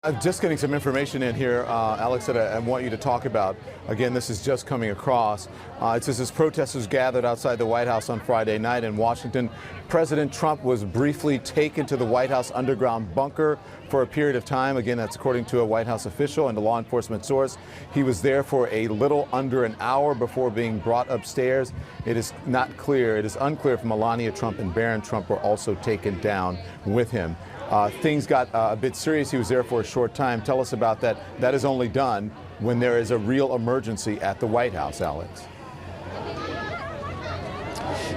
I'm just getting some information in here, Alex, that I want you to talk about. Again, this is just coming across. It says as protesters gathered outside the White House on Friday night in Washington, President Trump was briefly taken to the White House underground bunker for a period of time. Again, that's according to a White House official and a law enforcement source. He was there for a little under an hour before being brought upstairs. It is not clear. It is unclear if Melania Trump and Barron Trump were also taken down with him. Things got a bit serious. He was there for a short time. Tell us about that. That is only done when there is a real emergency at the White House, Alex.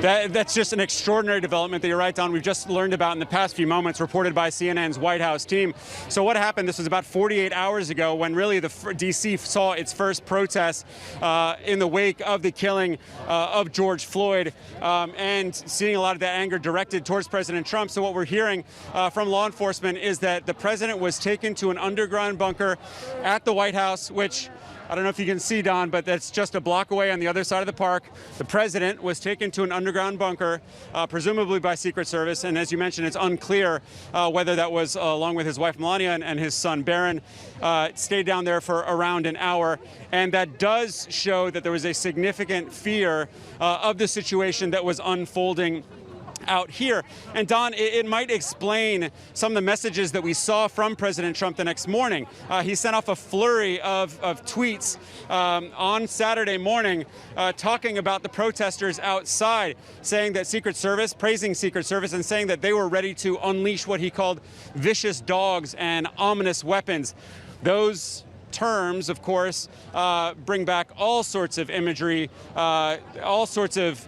That's just an extraordinary development that you're right, Don. We've just learned about in the past few moments, reported by CNN's White House team. So what happened? This was about 48 hours ago when really the D.C. saw its first protest in the wake of the killing of George Floyd, and seeing a lot of that anger directed towards President Trump. So what we're hearing from law enforcement is that the president was taken to an underground bunker at the White House, which I don't know if you can see, Don, but that's just a block away on the other side of the park. The president was taken to an underground bunker, presumably by Secret Service. And as you mentioned, it's unclear whether that was along with his wife Melania and his son Barron. Stayed down there for around an hour. And that does show that there was a significant fear of the situation that was unfolding out here. And Don, it might explain some of the messages that we saw from President Trump the next morning. He sent off a flurry of tweets on Saturday morning talking about the protesters outside, saying that praising Secret Service and saying that they were ready to unleash what he called vicious dogs and ominous weapons. Those terms, of course, bring back all sorts of imagery, all sorts of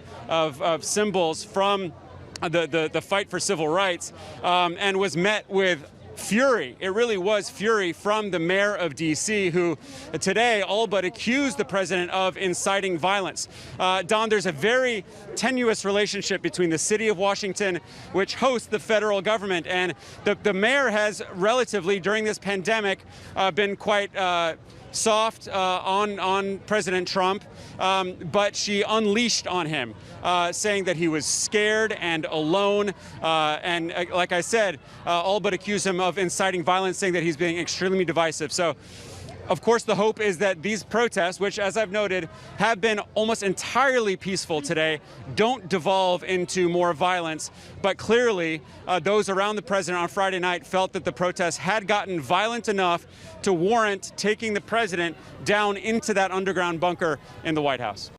symbols from the fight for civil rights, and was met with fury. It really was fury from the mayor of D.C., who today all but accused the president of inciting violence. Don, there's a very tenuous relationship between the city of Washington, which hosts the federal government, and the mayor has relatively, during this pandemic, been quite soft on President Trump, but she unleashed on him, saying that he was scared and alone, and like I said, all but accused him of inciting violence, saying that he's being extremely divisive. So, of course, the hope is that these protests, which, as I've noted, have been almost entirely peaceful today, don't devolve into more violence. But clearly, those around the president on Friday night felt that the protests had gotten violent enough to warrant taking the president down into that underground bunker in the White House.